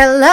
Hello.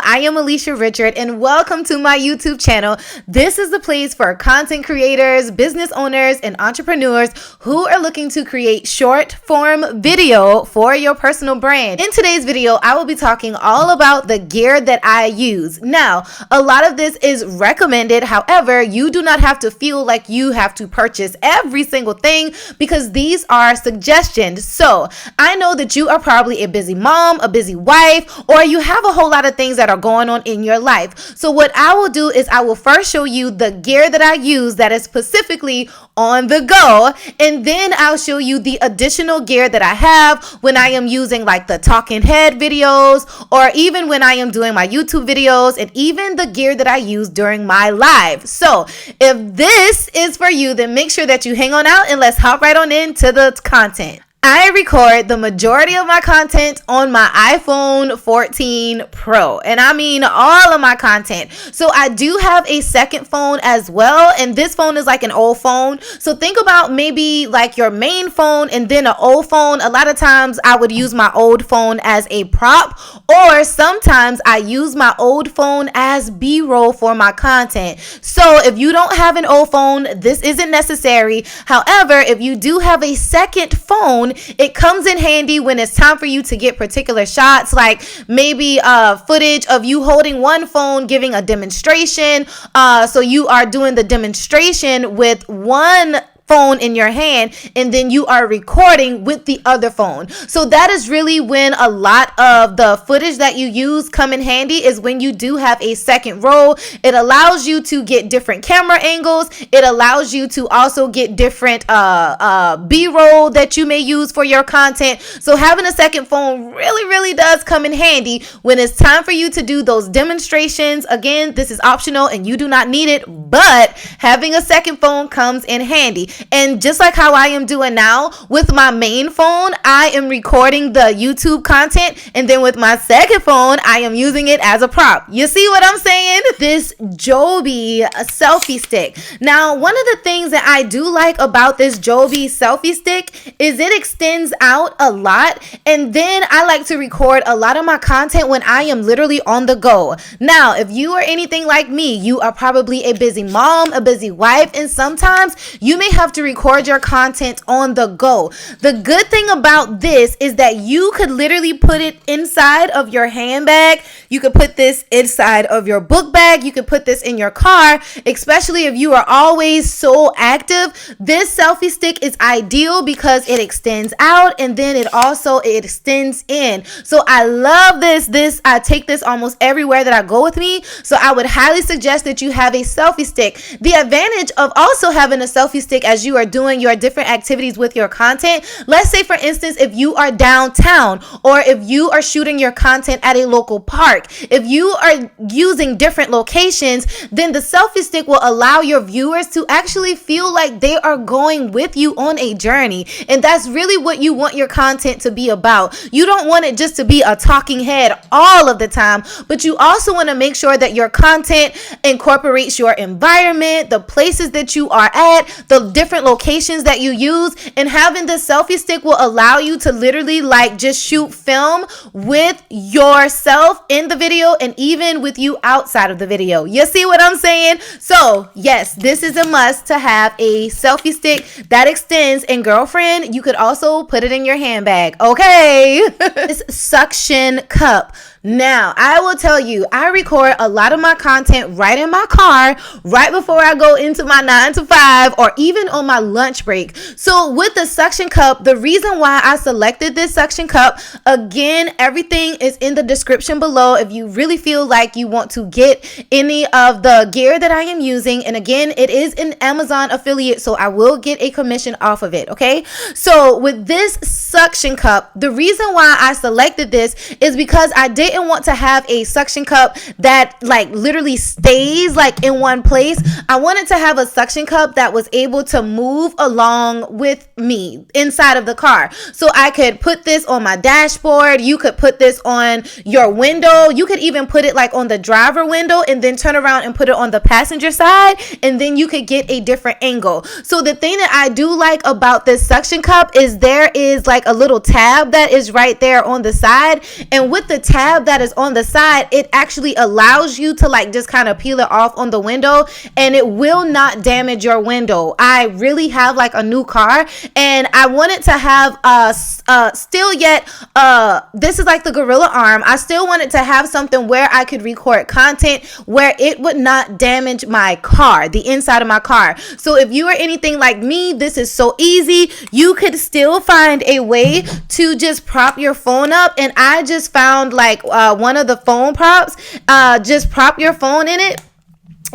I am Alisha Richard and welcome to my YouTube channel. This is the place for content creators, business owners, and entrepreneurs who are looking to create short form video for your personal brand. In today's video, I will be talking all about the gear that I use. Now, a lot of this is recommended. However, you do not have to feel like you have to purchase every single thing because these are suggestions. So I know that you are probably a busy mom, a busy wife, or you have a whole lot of things that are going on in your life. So what I will do is I will first show you the gear that I use that is specifically on the go, and then I'll show you the additional gear that I have when I am using like the talking head videos, or even when I am doing my YouTube videos, and even the gear that I use during my live. So if this is for you, then make sure that you hang on out and let's hop right on into the content. I record the majority of my content on my iPhone 14 Pro, and I mean all of my content. So I do have a second phone as well, and this phone is like an old phone. So think about maybe like your main phone and then an old phone. A lot of times I would use my old phone as a prop, or sometimes I use my old phone as B-roll for my content. So if you don't have an old phone, this isn't necessary. However, if you do have a second phone, it comes in handy when it's time for you to get particular shots, like maybe footage of you holding one phone giving a demonstration. So you are doing the demonstration with one phone in your hand, and then you are recording with the other phone. So that is really when a lot of the footage that you use come in handy, is when you do have a second roll. It allows you to get different camera angles. It allows you to also get different B-roll that you may use for your content. So having a second phone really does come in handy when it's time for you to do those demonstrations. Again, this is optional and you do not need it, but having a second phone comes in handy. And just like how I am doing now with my main phone, I am recording the YouTube content, and then with my second phone, I am using it as a prop. You see what I'm saying? This Joby selfie stick. Now, one of the things that I do like about this Joby selfie stick is it extends out a lot, and then I like to record a lot of my content when I am literally on the go. Now, if you are anything like me, you are probably a busy mom, a busy wife, and sometimes you may have to record your content on the go. The good thing about this is that you could literally put it inside of your handbag. You could put this inside of your book bag. You could put this in your car, especially if you are always so active. This selfie stick is ideal because it extends out, and then it extends in. So I love this. I take this almost everywhere that I go with me. So I would highly suggest that you have a selfie stick. The advantage of also having a selfie stick as you are doing your different activities with your content. Let's say, for instance, if you are downtown, or if you are shooting your content at a local park, if you are using different locations, then the selfie stick will allow your viewers to actually feel like they are going with you on a journey. And that's really what you want your content to be about. You don't want it just to be a talking head all of the time, but you also want to make sure that your content incorporates your environment, the places that you are at, the different locations that you use. And having the selfie stick will allow you to literally like just shoot film with yourself in the video, and even with you outside of the video. You see what I'm saying? So yes, this is a must to have a selfie stick that extends. And girlfriend, you could also put it in your handbag. Okay. This suction cup. Now, I will tell you, I record a lot of my content right in my car, right before I go into my 9 to 5, or even on my lunch break. So with the suction cup, the reason why I selected this suction cup, again, everything is in the description below if you really feel like you want to get any of the gear that I am using. And again, it is an Amazon affiliate, so I will get a commission off of it, okay? So with this suction cup, the reason why I selected this is because I didn't didn't want to have a suction cup that like literally stays like in one place. I wanted to have a suction cup that was able to move along with me inside of the car. So I could put this on my dashboard. You could put this on your window. You could even put it like on the driver window and then turn around and put it on the passenger side, and then you could get a different angle. So the thing that I do like about this suction cup is there is like a little tab that is right there on the side, and with the tab that is on the side, it actually allows you to like just kind of peel it off on the window, and it will not damage your window. I really have like a new car, and I wanted to have still yet this is like the gorilla arm. I still wanted to have something where I could record content where it would not damage my car, the inside of my car. So if you are anything like me, this is so easy. You could still find a way to just prop your phone up, and I just found like one of the phone props. Just prop your phone in it.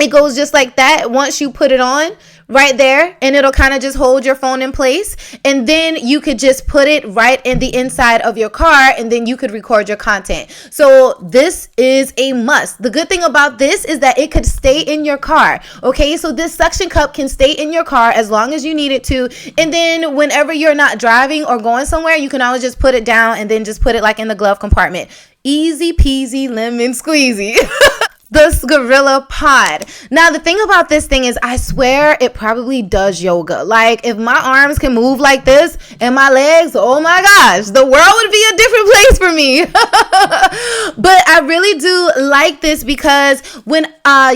It goes just like that once you put it on right there, and it'll kind of just hold your phone in place, and then you could just put it right in the inside of your car, and then you could record your content. So this is a must. The good thing about this is that it could stay in your car. Okay, so this suction cup can stay in your car as long as you need it to, and then whenever you're not driving or going somewhere, you can always just put it down and then just put it like in the glove compartment. Easy peasy lemon squeezy. This gorilla pod. Now the thing about this thing is I swear it probably does yoga. Like if my arms can move like this and my legs, oh my gosh, the world would be a different place for me. But I really do like this because when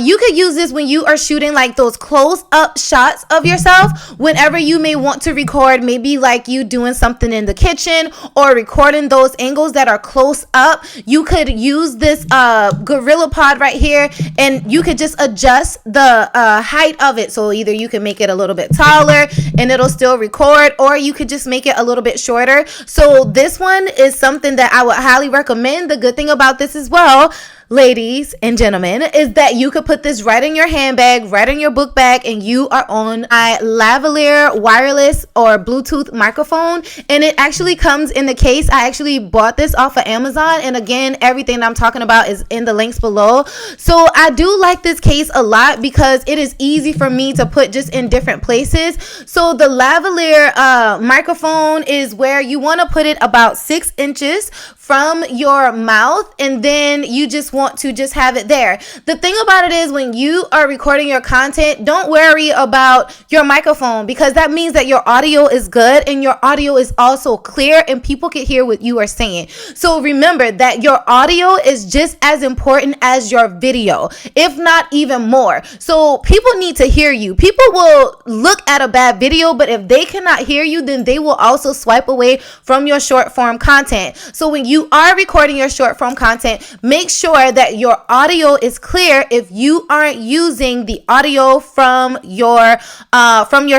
you could use this when you are shooting like those close up shots of yourself, whenever you may want to record maybe like you doing something in the kitchen or recording those angles that are close up, you could use this gorilla pod right here, and you could just adjust the height of it. So either you can make it a little bit taller and it'll still record, or you could just make it a little bit shorter. So this one is something that I would highly recommend. The good thing about this as well, ladies and gentlemen, is that you could put this right in your handbag, right in your book bag, and you are on a lavalier wireless or Bluetooth microphone, and it actually comes in the case. I actually bought this off of Amazon, and again, everything that I'm talking about is in the links below. So I do like this case a lot because it is easy for me to put just in different places. So the lavalier microphone is where you want to put it about 6 inches from your mouth, and then you just want to just have it there. The thing about it is when you are recording your content, don't worry about your microphone, because that means that your audio is good and your audio is also clear and people can hear what you are saying. So remember that your audio is just as important as your video, if not even more. So people need to hear you. People will look at a bad video, but if they cannot hear you, then they will also swipe away from your short form content. So when you are recording your short form content, make sure that your audio is clear if you aren't using the audio from your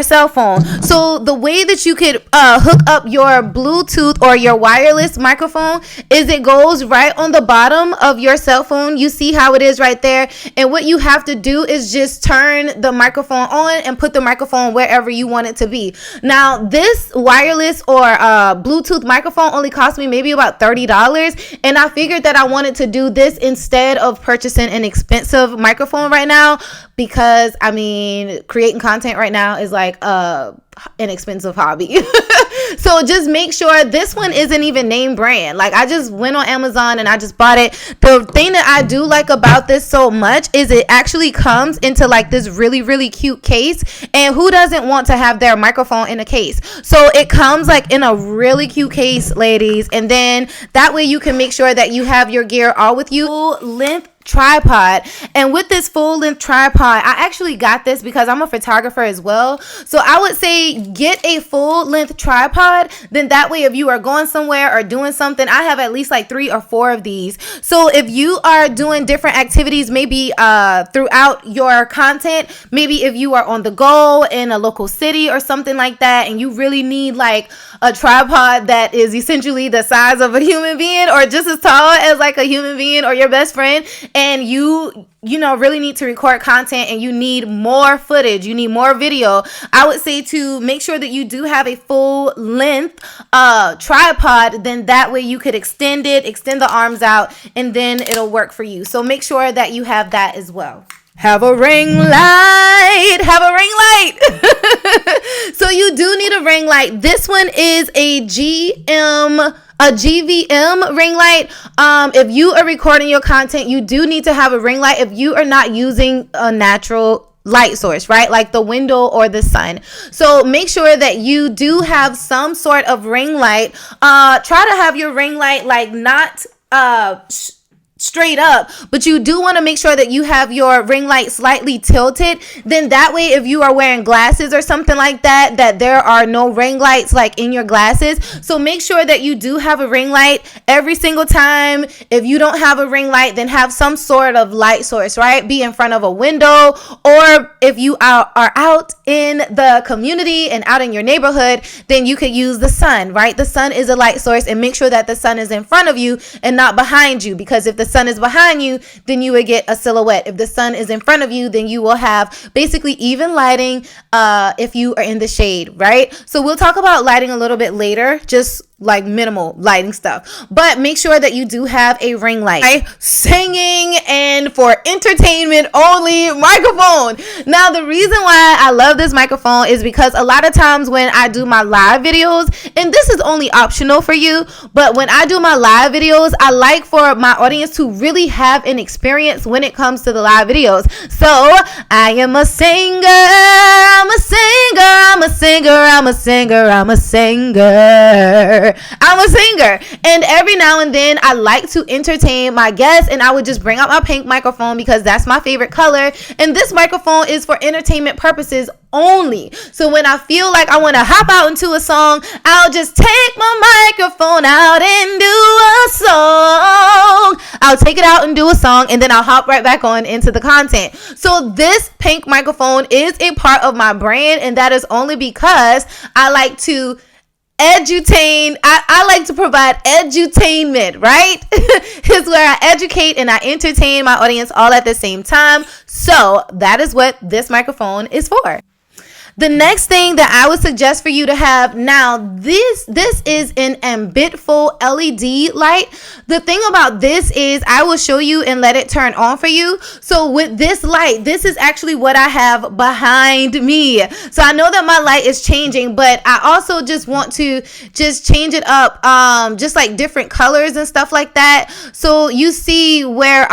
cell phone. So the way that you could hook up your Bluetooth or your wireless microphone is it goes right on the bottom of your cell phone. You see how it is right there, and what you have to do is just turn the microphone on and put the microphone wherever you want it to be. Now this wireless or Bluetooth microphone only cost me maybe about $30, and I figured that I wanted to do this instead of purchasing an expensive microphone right now, because I mean creating content right now is like an expensive hobby. So just make sure this one isn't even name brand. Like I just went on Amazon and I just bought it. The thing that I do like about this so much is it actually comes into like this really, really cute case. And who doesn't want to have their microphone in a case? So it comes like in a really cute case, ladies. And then that way you can make sure that you have your gear all with you. Full length tripod. And with this full length tripod, I actually got this because I'm a photographer as well. So I would say get a full length tripod. Then that way if you are going somewhere or doing something, I have at least like 3 or 4 of these. So if you are doing different activities, maybe throughout your content, maybe if you are on the go in a local city or something like that, and you really need like a tripod that is essentially the size of a human being or just as tall as like a human being or your best friend, and you really need to record content and you need more footage, you need more video, I would say to make sure that you do have a full length tripod. Then that way you could extend the arms out, and then it'll work for you. So make sure that you have that as well. Have a ring light. So you do need a ring light. This one is a GVM ring light. If you are recording your content, you do need to have a ring light if you are not using a natural light source, right? Like the window or the sun. So make sure that you do have some sort of ring light. Try to have your ring light like not straight up, but you do want to make sure that you have your ring light slightly tilted. Then that way, if you are wearing glasses or something like that, that there are no ring lights like in your glasses. So make sure that you do have a ring light every single time. If you don't have a ring light, then have some sort of light source, right? Be in front of a window, or if you are out in the community and out in your neighborhood, then you could use the sun, right? The sun is a light source, and make sure that the sun is in front of you and not behind you, because if the sun is behind you, then you would get a silhouette. If the sun is in front of you, then you will have basically even lighting if you are in the shade, right? So we'll talk about lighting a little bit later, just like minimal lighting stuff, but make sure that you do have a ring light. Singing and for entertainment only microphone. Now the reason why I love this microphone is because a lot of times when I do my live videos, and this is only optional for you, but when I do my live videos, I like for my audience to really have an experience when it comes to the live videos. So I am a singer, I'm a singer, I'm a singer, I'm a singer, I'm a singer. I'm a singer, and every now and then I like to entertain my guests, and I would just bring out my pink microphone because that's my favorite color, and this microphone is for entertainment purposes only. So when I feel like I want to hop out into a song, I'll just take my microphone out and do a song. I'll take it out and do a song, and then I'll hop right back on into the content. So this pink microphone is a part of my brand, and that is only because I like to edutain. I like to provide edutainment, right? It's where I educate and I entertain my audience all at the same time. So that is what this microphone is for. The next thing that I would suggest for you to have, now this is an ambitful LED light. The thing about this is I will show you and let it turn on for you. So with this light, this is actually what I have behind me. So I know that my light is changing, but I also just want to just change it up, just like different colors and stuff like that. So you see where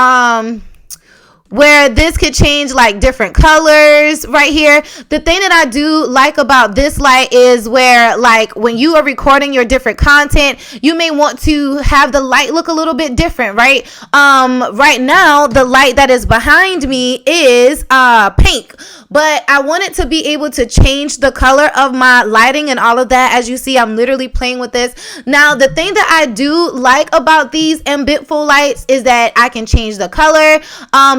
this could change like different colors right here. The thing that I do like about this light is where like when you are recording your different content, you may want to have the light look a little bit different, right? Right now, the light that is behind me is pink, but I want it to be able to change the color of my lighting and all of that. As you see, I'm literally playing with this. Now, the thing that I do like about these ambitful lights is that I can change the color.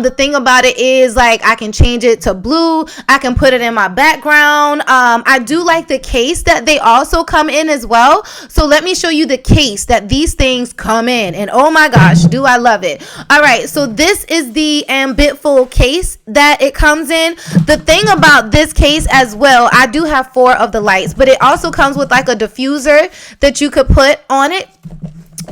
The thing about it is like I can change it to blue. I can put it in my background. I do like the case that they also come in as well. So let me show you the case that these things come in, and oh my gosh, do I love it. All right, so this is the ambitful case that it comes in. The thing about this case as well, I do have 4 of the lights, but it also comes with like a diffuser that you could put on it.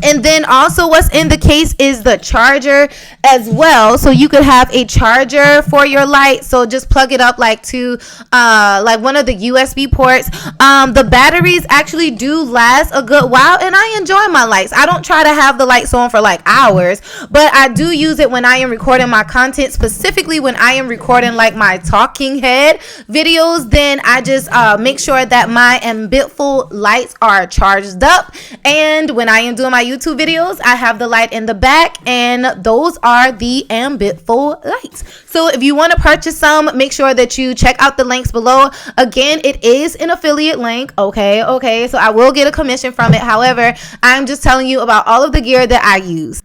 And then also what's in the case is the charger as well. So you could have a charger for your light. So just plug it up like to like one of the USB ports. The batteries actually do last a good while, and I enjoy my lights. I don't try to have the lights on for like hours, but I do use it when I am recording my content, specifically when I am recording like my talking head videos. Then I just make sure that my ambitful lights are charged up, and when I am doing my YouTube videos, I have the light in the back, and those are the ambitful lights. So if you want to purchase some, make sure that you check out the links below. Again, it is an affiliate link. Okay, so I will get a commission from it. However, I'm just telling you about all of the gear that I use.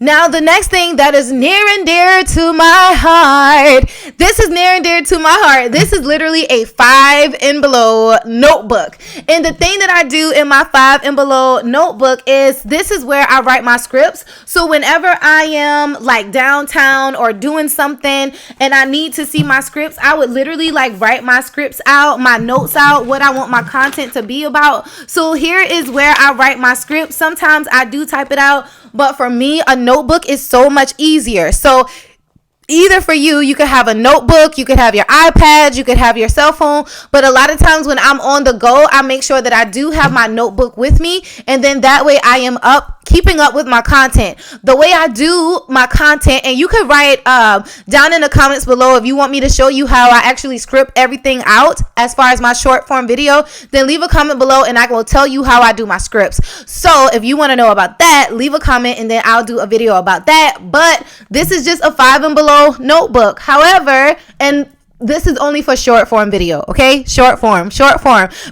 Now, the next thing that is near and dear to my heart, this is near and dear to my heart. This is literally a 5 and below notebook. And the thing that I do in my 5 and below notebook is this is where I write my scripts. So whenever I am like downtown or doing something and I need to see my scripts, I would literally like write my scripts out, my notes out, what I want my content to be about. So here is where I write my script. Sometimes I do type it out, but for me, a notebook is so much easier. So either for you, you could have a notebook, you could have your iPad, you could have your cell phone. But a lot of times when I'm on the go, I make sure that I do have my notebook with me. And then that way I am keeping up with my content. The way I do my content, and you could write down in the comments below if you want me to show you how I actually script everything out as far as my short form video, then leave a comment below and I will tell you how I do my scripts. So if you want to know about that, leave a comment and then I'll do a video about that. But this is just a 5 and below notebook. However, and this is only for short form video, okay? Short form,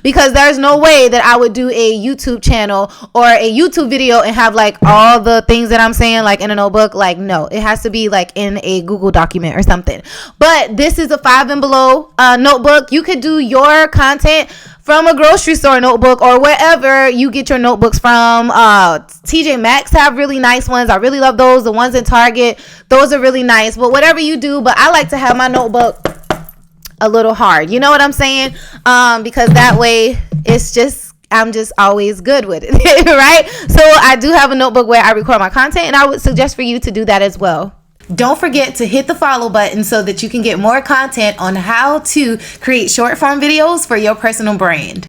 because there's no way that I would do a YouTube channel or a YouTube video and have like all the things that I'm saying like in a notebook. Like, no, it has to be like in a Google document or something. But this is a 5 and below notebook. You could do your content from a grocery store notebook or wherever you get your notebooks from. TJ Maxx have really nice ones. I really love those. The ones in Target, those are really nice. But whatever you do, but I like to have my notebook a little hard. You know what I'm saying? Because that way I'm just always good with it, right? So I do have a notebook where I record my content, and I would suggest for you to do that as well. Don't forget to hit the follow button so that you can get more content on how to create short form videos for your personal brand.